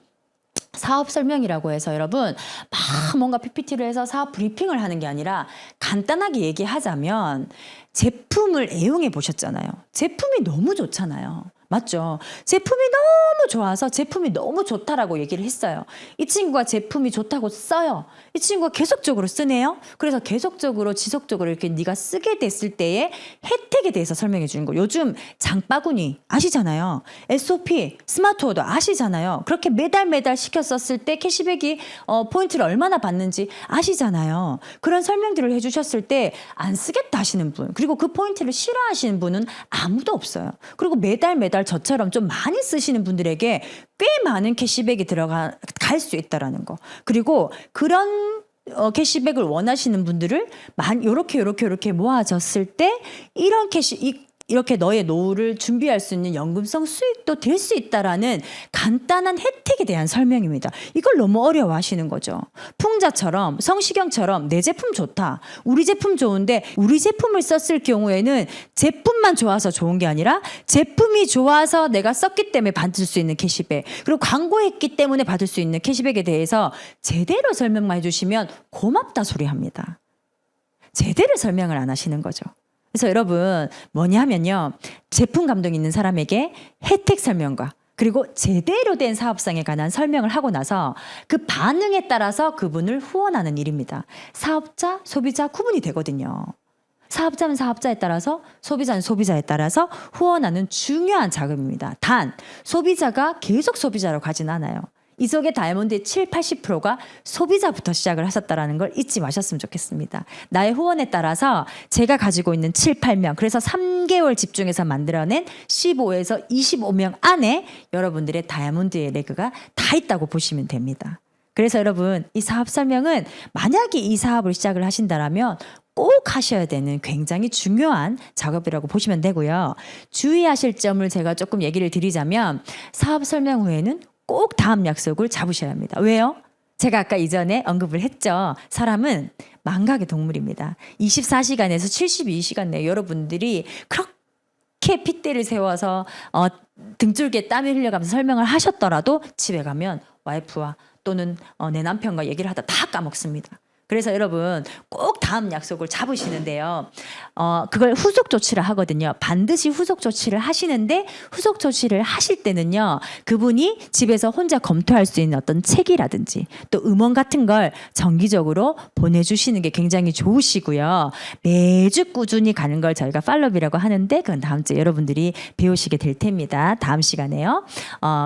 사업 설명이라고 해서 여러분 막 뭔가 PPT를 해서 사업 브리핑을 하는 게 아니라 간단하게 얘기하자면 제품을 애용해 보셨잖아요. 제품이 너무 좋잖아요. 맞죠? 제품이 너무 좋아서 제품이 너무 좋다라고 얘기를 했어요. 이 친구가 제품이 좋다고 써요. 이 친구가 계속적으로 쓰네요. 그래서 계속적으로 지속적으로 이렇게 네가 쓰게 됐을 때의 혜택에 대해서 설명해 주는 거. 요즘 장바구니 아시잖아요. SOP 스마트 오더 아시잖아요. 그렇게 매달 시켜 썼을 때 캐시백이 포인트를 얼마나 받는지 아시잖아요. 그런 설명들을 해주셨을 때 안 쓰겠다 하시는 분 그리고 그 포인트를 싫어하시는 분은 아무도 없어요. 그리고 매달 저처럼 좀 많이 쓰시는 분들에게 꽤 많은 캐시백이 갈 수 있다라는 거. 그리고 그런 캐시백을 원하시는 분들을 요렇게 모아졌을 때 이렇게 너의 노후를 준비할 수 있는 연금성 수익도 될 수 있다라는 간단한 혜택에 대한 설명입니다. 이걸 너무 어려워하시는 거죠. 풍자처럼 성시경처럼 내 제품 좋다. 우리 제품 좋은데 우리 제품을 썼을 경우에는 제품만 좋아서 좋은 게 아니라 제품이 좋아서 내가 썼기 때문에 받을 수 있는 캐시백 그리고 광고했기 때문에 받을 수 있는 캐시백에 대해서 제대로 설명만 해주시면 고맙다 소리 합니다. 제대로 설명을 안 하시는 거죠. 그래서 여러분 뭐냐 하면요. 제품 감독이 있는 사람에게 혜택 설명과 그리고 제대로 된 사업성에 관한 설명을 하고 나서 그 반응에 따라서 그분을 후원하는 일입니다. 사업자, 소비자 구분이 되거든요. 사업자는 사업자에 따라서 소비자는 소비자에 따라서 후원하는 중요한 자금입니다. 단 소비자가 계속 소비자로 가진 않아요. 이 속의 다이아몬드의 80%가 소비자부터 시작을 하셨다라는 걸 잊지 마셨으면 좋겠습니다. 나의 후원에 따라서 제가 가지고 있는 7, 8명, 그래서 3개월 집중해서 만들어낸 15에서 25명 안에 여러분들의 다이아몬드의 레그가 다 있다고 보시면 됩니다. 그래서 여러분, 이 사업 설명은 만약에 이 사업을 시작을 하신다라면 꼭 하셔야 되는 굉장히 중요한 작업이라고 보시면 되고요. 주의하실 점을 제가 조금 얘기를 드리자면 사업 설명 후에는 꼭 다음 약속을 잡으셔야 합니다. 왜요? 제가 아까 이전에 언급을 했죠. 사람은 망각의 동물입니다. 24시간에서 72시간 내에 여러분들이 그렇게 핏대를 세워서 등줄기에 땀을 흘려가면서 설명을 하셨더라도 집에 가면 와이프와 또는 내 남편과 얘기를 하다 다 까먹습니다. 그래서 여러분 꼭 다음 약속을 잡으시는데요. 그걸 후속 조치를 하거든요. 반드시 후속 조치를 하시는데 후속 조치를 하실 때는요. 그분이 집에서 혼자 검토할 수 있는 어떤 책이라든지 또 음원 같은 걸 정기적으로 보내주시는 게 굉장히 좋으시고요. 매주 꾸준히 가는 걸 저희가 팔로우라고 하는데 그건 다음 주에 여러분들이 배우시게 될 텐니다. 다음 시간에요.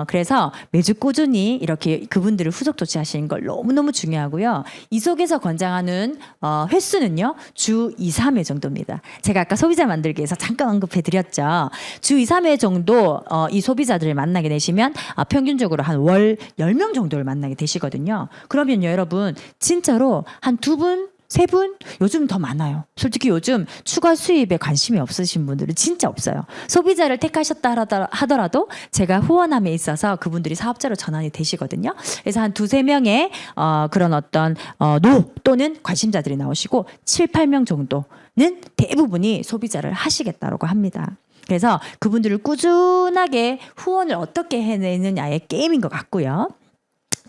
그래서 매주 꾸준히 이렇게 그분들을 후속 조치하시는 걸 너무너무 중요하고요. 이 속에서 권장하는 횟수는요. 주 2, 3회 정도입니다. 제가 아까 소비자 만들기에서 잠깐 언급해 드렸죠. 주 2, 3회 정도 이 소비자들을 만나게 되시면 평균적으로 한 월 10명 정도를 만나게 되시거든요. 그러면요, 여러분 진짜로 한 2분 3분? 요즘 더 많아요. 솔직히 요즘 추가 수입에 관심이 없으신 분들은 진짜 없어요. 소비자를 택하셨다 하더라도 제가 후원함에 있어서 그분들이 사업자로 전환이 되시거든요. 그래서 한 2, 3명의 그런 어떤 노 또는 관심자들이 나오시고 7, 8명 정도는 대부분이 소비자를 하시겠다고 합니다. 그래서 그분들을 꾸준하게 후원을 어떻게 해내느냐의 게임인 것 같고요.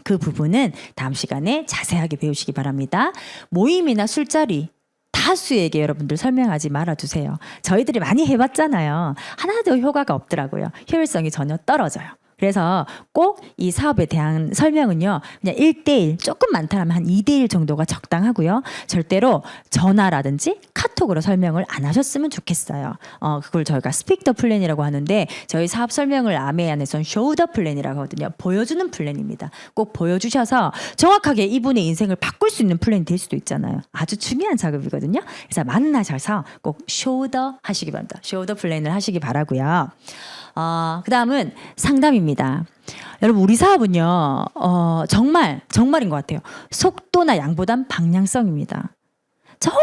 그 부분은 다음 시간에 자세하게 배우시기 바랍니다. 모임이나 술자리 다수에게 여러분들 설명하지 말아주세요. 저희들이 많이 해봤잖아요. 하나도 효과가 없더라고요. 효율성이 전혀 떨어져요. 그래서 꼭 이 사업에 대한 설명은요. 그냥 1대1 조금 많다면 한 2대1 정도가 적당하고요. 절대로 전화라든지 카톡으로 설명을 안 하셨으면 좋겠어요. 그걸 저희가 스픽 더 플랜이라고 하는데 저희 사업 설명을 아메 안에서는 쇼 더 플랜이라고 하거든요. 보여주는 플랜입니다. 꼭 보여주셔서 정확하게 이분의 인생을 바꿀 수 있는 플랜이 될 수도 있잖아요. 아주 중요한 작업이거든요. 그래서 만나셔서 꼭 쇼 더 하시기 바랍니다. 쇼 더 플랜을 하시기 바라고요. 그 다음은 상담입니다. 여러분 우리 사업은요 정말인 것 같아요. 속도나 양보단 방향성입니다. 정말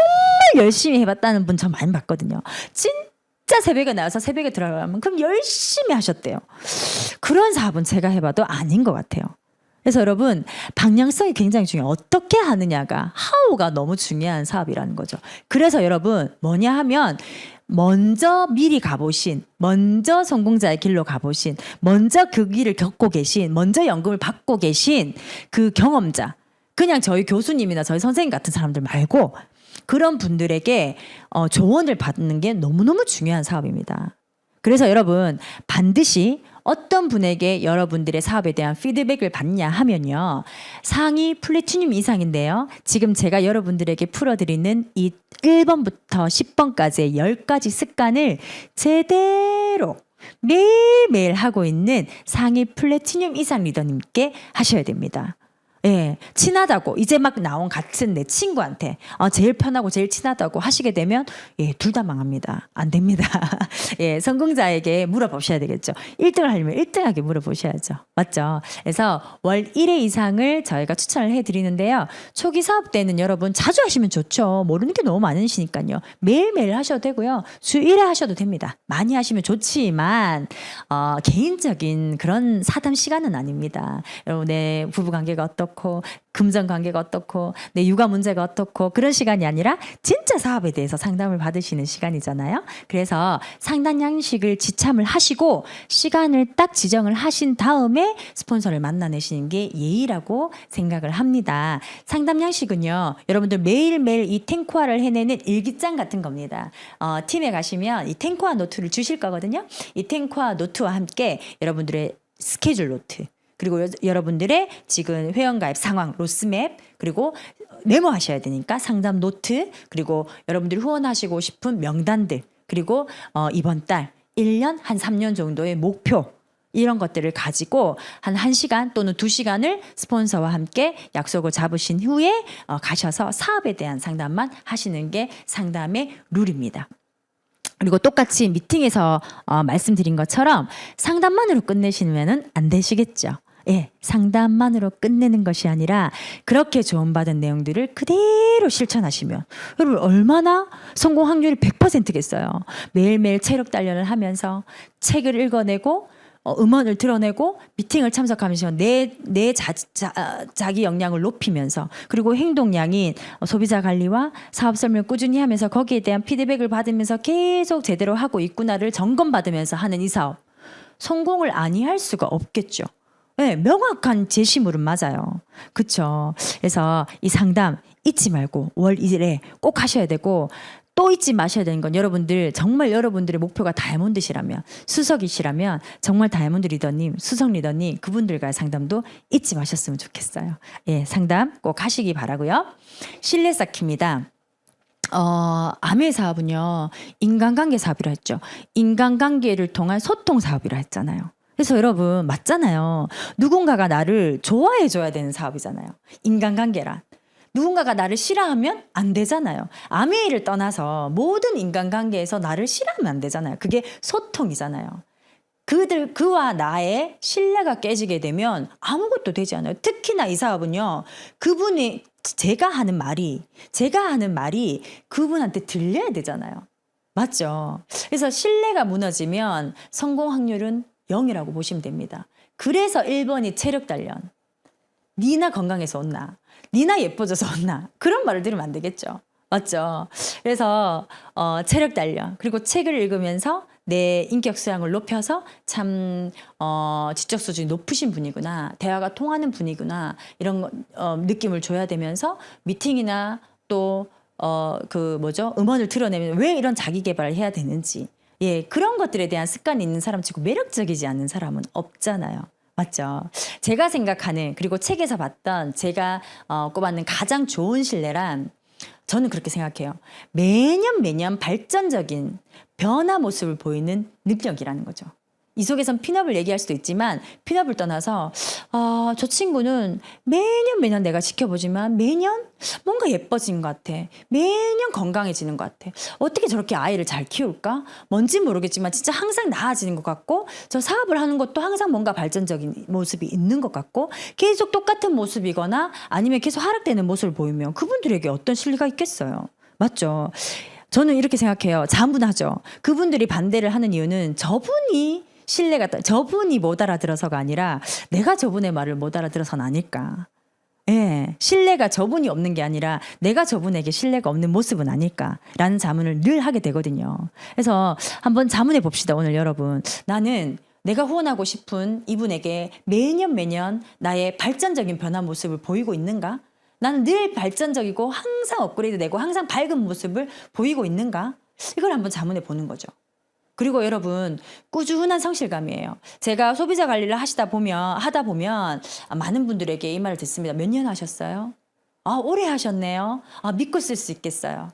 열심히 해봤다는 분 저 많이 봤거든요. 진짜 새벽에 나와서 새벽에 들어가면 그럼 열심히 하셨대요. 그런 사업은 제가 해봐도 아닌 것 같아요. 그래서 여러분 방향성이 굉장히 중요해요. 어떻게 하느냐가 하우가 너무 중요한 사업이라는 거죠. 그래서 여러분 뭐냐 하면 먼저 미리 가보신, 먼저 성공자의 길로 가보신, 먼저 그 길을 겪고 계신, 먼저 연금을 받고 계신 그 경험자, 그냥 저희 교수님이나 저희 선생님 같은 사람들 말고 그런 분들에게 조언을 받는 게 너무너무 중요한 사업입니다. 그래서 여러분 반드시 어떤 분에게 여러분들의 사업에 대한 피드백을 받냐 하면요. 상위 플래티늄 이상인데요. 지금 제가 여러분들에게 풀어드리는 이 1번부터 10번까지의 10가지 습관을 제대로 매일매일 하고 있는 상위 플래티늄 이상 리더님께 하셔야 됩니다. 예, 친하다고 이제 막 나온 같은 내 친구한테 제일 편하고 제일 친하다고 하시게 되면 예, 둘 다 망합니다. 안 됩니다. 예, 성공자에게 물어보셔야 되겠죠. 1등을 하려면 1등하게 물어보셔야죠. 맞죠? 그래서 월 1회 이상을 저희가 추천을 해드리는데요. 초기 사업 때는 여러분 자주 하시면 좋죠. 모르는 게 너무 많으시니까요. 매일매일 하셔도 되고요. 주 1회 하셔도 됩니다. 많이 하시면 좋지만 개인적인 그런 사담 시간은 아닙니다. 여러분 내 부부관계가 어떻고 금전 관계가 어떻고 내 육아 문제가 어떻고 그런 시간이 아니라 진짜 사업에 대해서 상담을 받으시는 시간이잖아요. 그래서 상담 양식을 지참을 하시고 시간을 딱 지정을 하신 다음에 스폰서를 만나내시는 게 예의라고 생각을 합니다. 상담 양식은요. 여러분들 매일매일 이 탱코아를 해내는 일기장 같은 겁니다. 팀에 가시면 이 탱코아 노트를 주실 거거든요. 이 탱코아 노트와 함께 여러분들의 스케줄 노트 그리고 여러분들의 지금 회원가입 상황, 로스맵, 그리고 메모하셔야 되니까 상담 노트, 그리고 여러분들이 후원하시고 싶은 명단들, 그리고 이번 달 1년 한 3년 정도의 목표, 이런 것들을 가지고 한 1시간 또는 2시간을 스폰서와 함께 약속을 잡으신 후에 가셔서 사업에 대한 상담만 하시는 게 상담의 룰입니다. 그리고 똑같이 미팅에서 말씀드린 것처럼 상담만으로 끝내시면 안 되시겠죠. 예, 상담만으로 끝내는 것이 아니라 그렇게 조언받은 내용들을 그대로 실천하시면 여러분 얼마나 성공 확률이 100%겠어요. 매일매일 체력 단련을 하면서 책을 읽어내고 음원을 드러내고 미팅을 참석하면서 자기 역량을 높이면서 그리고 행동량인 소비자 관리와 사업 설명을 꾸준히 하면서 거기에 대한 피드백을 받으면서 계속 제대로 하고 있구나를 점검받으면서 하는 이 사업 성공을 아니할 수가 없겠죠. 네, 명확한 제시물은 맞아요. 그렇죠. 그래서 이 상담 잊지 말고 월 1회 꼭 하셔야 되고 또 잊지 마셔야 되는 건 여러분들 정말 여러분들의 목표가 다이아몬드시라면 수석이시라면 정말 다이아몬드 리더님 수석 리더님 그분들과의 상담도 잊지 마셨으면 좋겠어요. 예, 상담 꼭 하시기 바라고요. 신뢰 쌓기입니다. 아메 사업은요 인간관계 사업이라 했죠. 인간관계를 통한 소통 사업이라 했잖아요. 그래서 여러분 맞잖아요. 누군가가 나를 좋아해 줘야 되는 사업이잖아요. 인간관계란. 누군가가 나를 싫어하면 안 되잖아요. 아메이를 떠나서 모든 인간관계에서 나를 싫어하면 안 되잖아요. 그게 소통이잖아요. 그와 나의 신뢰가 깨지게 되면 아무것도 되지 않아요. 특히나 이 사업은요. 그분이 제가 하는 말이 그분한테 들려야 되잖아요. 맞죠? 그래서 신뢰가 무너지면 성공 확률은 0이라고 보시면 됩니다. 그래서 1번이 체력 단련. 니나 건강해서 온나? 니나 예뻐져서 온나? 그런 말을 들으면 안 되겠죠. 맞죠? 그래서 체력 단련 그리고 책을 읽으면서 내 인격 수양을 높여서 참 지적 수준이 높으신 분이구나. 대화가 통하는 분이구나. 이런 느낌을 줘야 되면서 미팅이나 또 음원을 드러내면 왜 이런 자기 개발을 해야 되는지 예, 그런 것들에 대한 습관이 있는 사람 치고 매력적이지 않은 사람은 없잖아요. 맞죠? 제가 생각하는 그리고 책에서 봤던 제가 꼽았는 가장 좋은 신뢰란 저는 그렇게 생각해요. 매년 발전적인 변화 모습을 보이는 능력이라는 거죠. 이 속에선 핀업을 얘기할 수도 있지만 핀업을 떠나서 저 친구는 매년 내가 지켜보지만 매년 뭔가 예뻐진 것 같아. 매년 건강해지는 것 같아. 어떻게 저렇게 아이를 잘 키울까? 뭔지 모르겠지만 진짜 항상 나아지는 것 같고 저 사업을 하는 것도 항상 뭔가 발전적인 모습이 있는 것 같고 계속 똑같은 모습이거나 아니면 계속 하락되는 모습을 보이면 그분들에게 어떤 신뢰가 있겠어요. 맞죠? 저는 이렇게 생각해요. 자문하죠. 그분들이 반대를 하는 이유는 저분이 못 알아들어서가 아니라 내가 저분의 말을 못 알아들어서는 아닐까. 예, 신뢰가 저분이 없는 게 아니라 내가 저분에게 신뢰가 없는 모습은 아닐까라는 자문을 늘 하게 되거든요. 그래서 한번 자문해 봅시다. 오늘 여러분. 나는 내가 후원하고 싶은 이분에게 매년 나의 발전적인 변화 모습을 보이고 있는가? 나는 늘 발전적이고 항상 업그레이드 되고 항상 밝은 모습을 보이고 있는가? 이걸 한번 자문해 보는 거죠. 그리고 여러분 꾸준한 성실감이에요. 제가 소비자 관리를 하다 보면 많은 분들에게 이 말을 듣습니다. 몇 년 하셨어요? 오래 하셨네요. 믿고 쓸 수 있겠어요.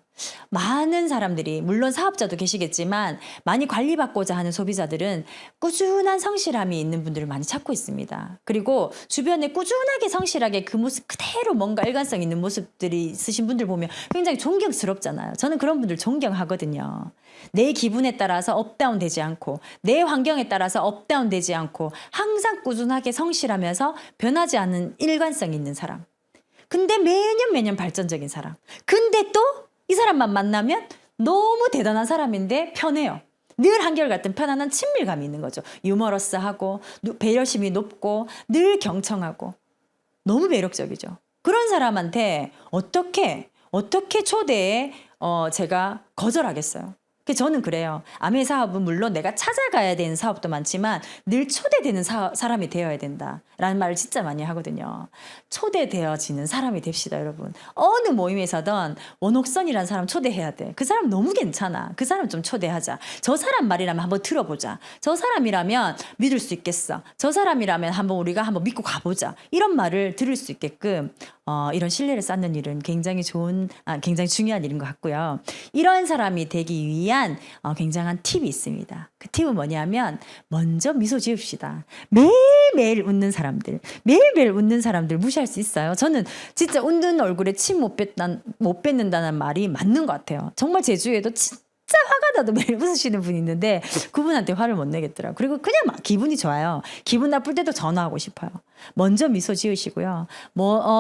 많은 사람들이 물론 사업자도 계시겠지만 많이 관리받고자 하는 소비자들은 꾸준한 성실함이 있는 분들을 많이 찾고 있습니다. 그리고 주변에 꾸준하게 성실하게 그 모습 그대로 뭔가 일관성 있는 모습들이 있으신 분들 보면 굉장히 존경스럽잖아요. 저는 그런 분들 존경하거든요. 내 기분에 따라서 업다운 되지 않고 내 환경에 따라서 업다운 되지 않고 항상 꾸준하게 성실하면서 변하지 않는 일관성 있는 사람. 근데 매년 발전적인 사람. 근데 또 이 사람만 만나면 너무 대단한 사람인데 편해요. 늘 한결같은 편안한 친밀감이 있는 거죠. 유머러스하고 배려심이 높고 늘 경청하고 너무 매력적이죠. 그런 사람한테 어떻게 초대에 제가 거절하겠어요. 저는 그래요. 아메 사업은 물론 내가 찾아가야 되는 사업도 많지만 늘 초대되는 사람이 되어야 된다라는 말을 진짜 많이 하거든요. 초대되어지는 사람이 됩시다, 여러분. 어느 모임에서든 원옥선이라는 사람 초대해야 돼. 그 사람 너무 괜찮아. 그 사람 좀 초대하자. 저 사람 말이라면 한번 들어보자. 저 사람이라면 믿을 수 있겠어. 저 사람이라면 우리가 한번 믿고 가보자. 이런 말을 들을 수 있게끔 이런 신뢰를 쌓는 일은 굉장히 중요한 일인 것 같고요. 이런 사람이 되기 위한 위한 굉장한 팁이 있습니다. 그 팁은 뭐냐면 먼저 미소 지읍시다. 매일매일 웃는 사람들, 매일매일 웃는 사람들 무시할 수 있어요. 저는 진짜 웃는 얼굴에 침 못 뱉는다는 말이 맞는 것 같아요. 정말 제 주위에도 진짜 화가 나도 매일 웃으시는 분이 있는데 그분한테 화를 못 내겠더라고요. 그리고 그냥 막 기분이 좋아요. 기분 나쁠 때도 전화하고 싶어요. 먼저 미소 지으시고요.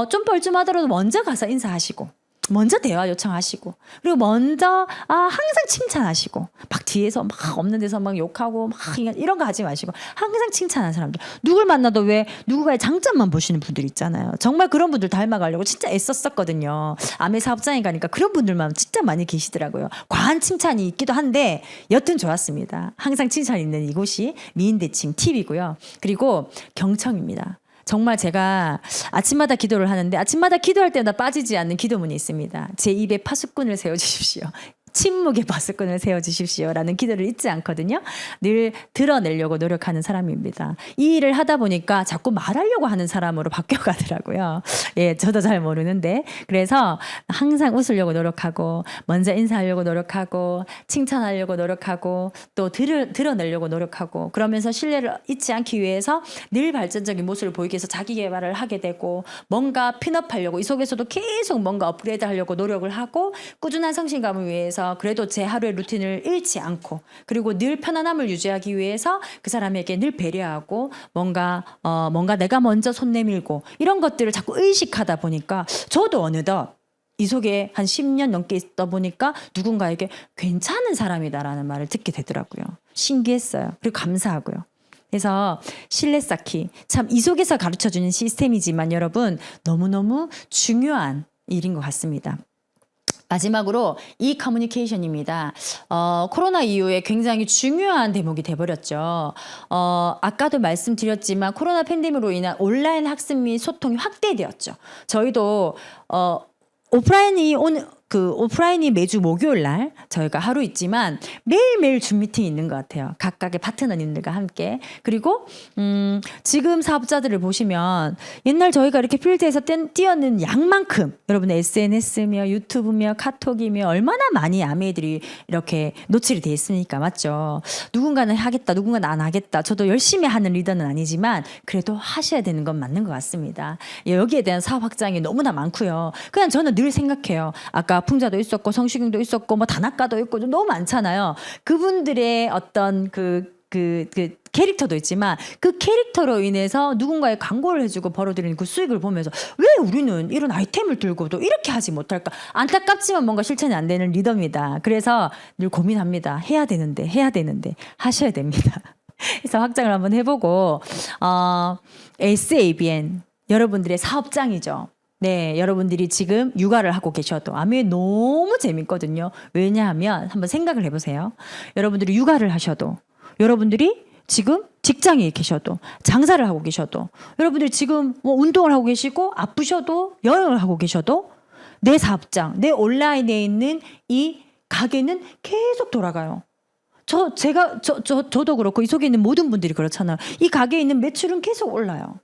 좀 뻘쭘하더라도 먼저 가서 인사하시고 먼저 대화 요청하시고 그리고 먼저 항상 칭찬하시고 막 뒤에서 막 없는 데서 막 욕하고 막 이런 거 하지 마시고 항상 칭찬하는 사람들 누굴 만나도 왜 누군가의 장점만 보시는 분들 있잖아요. 정말 그런 분들 닮아가려고 진짜 애썼었거든요. 아메 사업장에 가니까 그런 분들만 진짜 많이 계시더라고요. 과한 칭찬이 있기도 한데 여튼 좋았습니다. 항상 칭찬이 있는 이곳이 미인대칭 팁이고요. 그리고 경청입니다. 정말 제가 아침마다 기도를 하는데 아침마다 기도할 때마다 빠지지 않는 기도문이 있습니다. 제 입에 파수꾼을 세워주십시오. 침묵의 파수꾼을 세워주십시오라는 기도를 잊지 않거든요. 늘 드러내려고 노력하는 사람입니다. 이 일을 하다 보니까 자꾸 말하려고 하는 사람으로 바뀌어가더라고요. 예, 저도 잘 모르는데 그래서 항상 웃으려고 노력하고 먼저 인사하려고 노력하고 칭찬하려고 노력하고 또 드러내려고 노력하고 그러면서 신뢰를 잊지 않기 위해서 늘 발전적인 모습을 보이기 위해서 자기 개발을 하게 되고 뭔가 핀업하려고 이 속에서도 계속 뭔가 업그레이드 하려고 노력을 하고 꾸준한 성실감을 위해서 그래도 제 하루의 루틴을 잃지 않고 그리고 늘 편안함을 유지하기 위해서 그 사람에게 늘 배려하고 뭔가 내가 먼저 손 내밀고 이런 것들을 자꾸 의식하다 보니까 저도 어느덧 이 속에 한 10년 넘게 있다 보니까 누군가에게 괜찮은 사람이다라는 말을 듣게 되더라고요. 신기했어요. 그리고 감사하고요. 그래서 신뢰 쌓기 참 이 속에서 가르쳐주는 시스템이지만 여러분 너무너무 중요한 일인 것 같습니다. 마지막으로 이 커뮤니케이션입니다. 코로나 이후에 굉장히 중요한 대목이 돼버렸죠. 아까도 말씀드렸지만 코로나 팬데믹으로 인한 온라인 학습 및 소통이 확대되었죠. 저희도 오프라인이 매주 목요일 날 저희가 하루 있지만 매일매일 줌 미팅이 있는 것 같아요. 각각의 파트너님들과 함께. 그리고 지금 사업자들을 보시면 옛날 저희가 이렇게 필드에서 뛰어는 양만큼 여러분의 SNS며 유튜브며 카톡이며 얼마나 많이 아메이들이 이렇게 노출이 돼 있으니까 맞죠. 누군가는 하겠다 누군가는 안 하겠다. 저도 열심히 하는 리더는 아니지만 그래도 하셔야 되는 건 맞는 것 같습니다. 여기에 대한 사업 확장이 너무나 많고요. 그냥 저는 늘 생각해요. 아까 풍자도 있었고 성시경도 있었고 뭐 다나카도 있고 너무 많잖아요. 그분들의 어떤 그 캐릭터도 있지만 그 캐릭터로 인해서 누군가의 광고를 해주고 벌어들이는 그 수익을 보면서 왜 우리는 이런 아이템을 들고도 이렇게 하지 못할까 안타깝지만 뭔가 실천이 안 되는 리더입니다. 그래서 늘 고민합니다. 해야 되는데 하셔야 됩니다. 그래서 확장을 한번 해보고 SABN 여러분들의 사업장이죠. 네, 여러분들이 지금 육아를 하고 계셔도 아메 너무 재밌거든요. 왜냐하면 한번 생각을 해보세요. 여러분들이 육아를 하셔도 여러분들이 지금 직장에 계셔도 장사를 하고 계셔도 여러분들이 지금 뭐 운동을 하고 계시고 아프셔도 여행을 하고 계셔도 내 사업장, 내 온라인에 있는 이 가게는 계속 돌아가요. 저도 그렇고 이 속에 있는 모든 분들이 그렇잖아요. 이 가게에 있는 매출은 계속 올라요.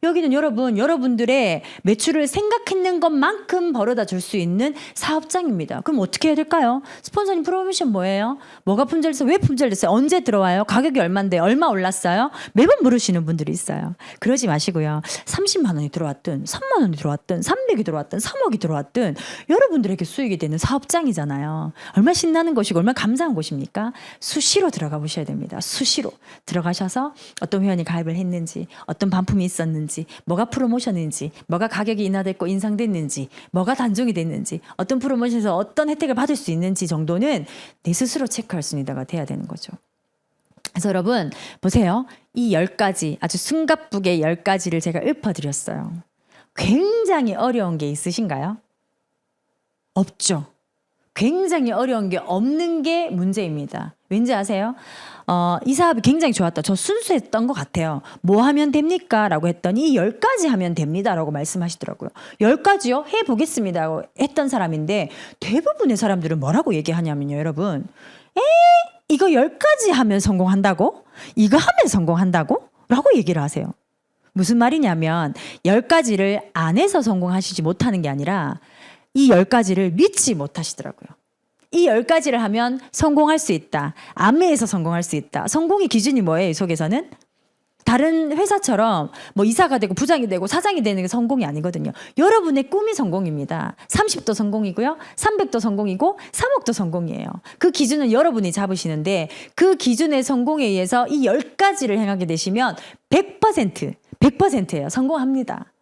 여기는 여러분들의 매출을 생각했는 것만큼 벌어다 줄 수 있는 사업장입니다. 그럼 어떻게 해야 될까요? 스폰서님 프로모션 뭐예요? 뭐가 품절됐어요? 왜 품절됐어요? 언제 들어와요? 가격이 얼마인데 얼마 올랐어요? 매번 물으시는 분들이 있어요. 그러지 마시고요. 30만 원이 들어왔든 3만 원이 들어왔든 300이 들어왔든 3억이 들어왔든 여러분들에게 수익이 되는 사업장이잖아요. 얼마나 신나는 곳이고 얼마나 감사한 곳입니까? 수시로 들어가 보셔야 됩니다. 수시로 들어가셔서 어떤 회원이 가입을 했는지 어떤 반품이 있었는지 뭐가 프로모션인지 뭐가 가격이 인하됐고 인상됐는지 뭐가 단종이 됐는지 어떤 프로모션에서 어떤 혜택을 받을 수 있는지 정도는 내 스스로 체크할 수 있는 데가 돼야 되는 거죠. 그래서 여러분 보세요. 이 10가지 아주 숨가쁘게 10가지를 제가 읊어드렸어요. 굉장히 어려운 게 있으신가요? 없죠. 굉장히 어려운 게 없는 게 문제입니다. 왠지 아세요? 이 사업이 굉장히 좋았다. 저 순수했던 것 같아요. 뭐 하면 됩니까? 라고 했더니 10가지 하면 됩니다. 라고 말씀하시더라고요. 10가지요? 해보겠습니다. 라고 했던 사람인데 대부분의 사람들은 뭐라고 얘기하냐면요. 여러분. 이거 10가지 하면 성공한다고? 이거 하면 성공한다고? 라고 얘기를 하세요. 무슨 말이냐면 10가지를 안 해서 성공하시지 못하는 게 아니라 이 10가지를 믿지 못하시더라고요. 이 10가지를 하면 성공할 수 있다. 암매에서 성공할 수 있다. 성공의 기준이 뭐예요? 이 속에서는? 다른 회사처럼 뭐 이사가 되고 부장이 되고 사장이 되는 게 성공이 아니거든요. 여러분의 꿈이 성공입니다. 30도 성공이고요. 300도 성공이고 3억도 성공이에요. 그 기준은 여러분이 잡으시는데 그 기준의 성공에 의해서 이 10가지를 행하게 되시면 100%예요. 성공합니다.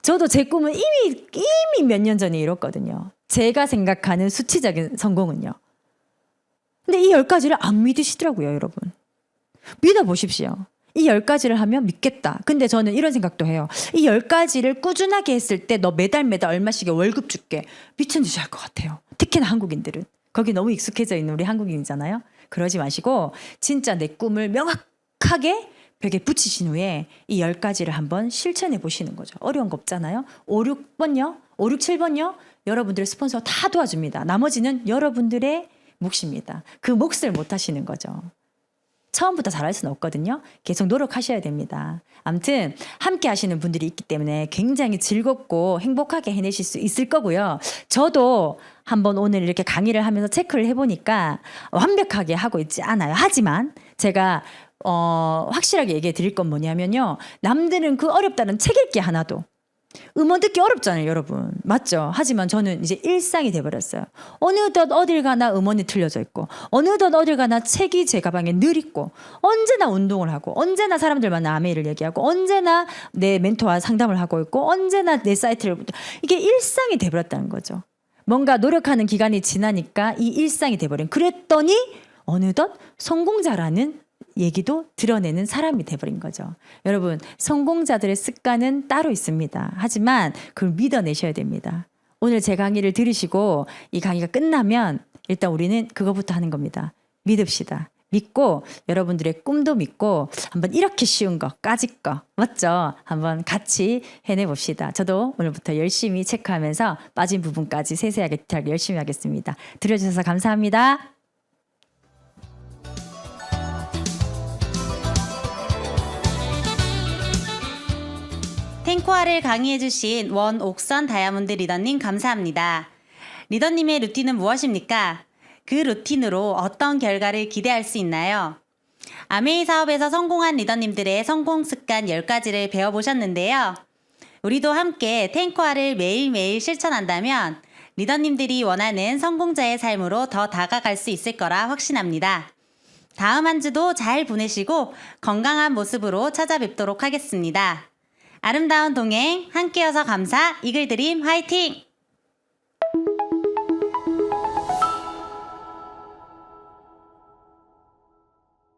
저도 제 꿈은 이미 몇 년 전에 이뤘거든요. 제가 생각하는 수치적인 성공은요. 근데 이 10가지를 안 믿으시더라고요, 여러분. 믿어보십시오. 이 10가지를 하면 믿겠다. 근데 저는 이런 생각도 해요. 이 10가지를 꾸준하게 했을 때 너 매달 얼마씩의 월급 줄게. 미친 듯이 할 것 같아요. 특히나 한국인들은. 거기 너무 익숙해져 있는 우리 한국인이잖아요. 그러지 마시고 진짜 내 꿈을 명확하게 벽에 붙이신 후에 이 10가지를 한번 실천해 보시는 거죠. 어려운 거 없잖아요. 5, 6번요. 5, 6, 7번요. 여러분들의 스폰서 다 도와줍니다. 나머지는 여러분들의 몫입니다. 그 몫을 못 하시는 거죠. 처음부터 잘할 수는 없거든요. 계속 노력하셔야 됩니다. 아무튼 함께 하시는 분들이 있기 때문에 굉장히 즐겁고 행복하게 해내실 수 있을 거고요. 저도 한번 오늘 이렇게 강의를 하면서 체크를 해보니까 완벽하게 하고 있지 않아요. 하지만 제가 확실하게 얘기해 드릴 건 뭐냐면요. 남들은 그 어렵다는 책 읽기 하나도 음원 듣기 어렵잖아요, 여러분. 맞죠? 하지만 저는 이제 일상이 돼버렸어요. 어느덧 어딜 가나 음원이 틀려져 있고 어느덧 어딜 가나 책이 제 가방에 늘 있고 언제나 운동을 하고 언제나 사람들 만나 아메이를 얘기하고 언제나 내 멘토와 상담을 하고 있고 언제나 내 사이트를 이게 일상이 돼버렸다는 거죠. 뭔가 노력하는 기간이 지나니까 이 일상이 돼버린. 그랬더니 어느덧 성공자라는 얘기도 드러내는 사람이 돼버린 거죠. 여러분, 성공자들의 습관은 따로 있습니다. 하지만 그걸 믿어내셔야 됩니다. 오늘 제 강의를 들으시고 이 강의가 끝나면 일단 우리는 그거부터 하는 겁니다. 믿읍시다. 믿고 여러분들의 꿈도 믿고 한번 이렇게 쉬운 거, 까짓 거, 맞죠? 한번 같이 해내봅시다. 저도 오늘부터 열심히 체크하면서 빠진 부분까지 세세하게 디테일하게 열심히 하겠습니다. 들어주셔서 감사합니다. 탱코아를 강의해주신 원옥선 다이아몬드 리더님 감사합니다. 리더님의 루틴은 무엇입니까? 그 루틴으로 어떤 결과를 기대할 수 있나요? 아메이 사업에서 성공한 리더님들의 성공 습관 10가지를 배워보셨는데요. 우리도 함께 탱코아를 매일매일 실천한다면 리더님들이 원하는 성공자의 삶으로 더 다가갈 수 있을 거라 확신합니다. 다음 한 주도 잘 보내시고 건강한 모습으로 찾아뵙도록 하겠습니다. 아름다운 동행 함께여서 감사 이글드림 화이팅!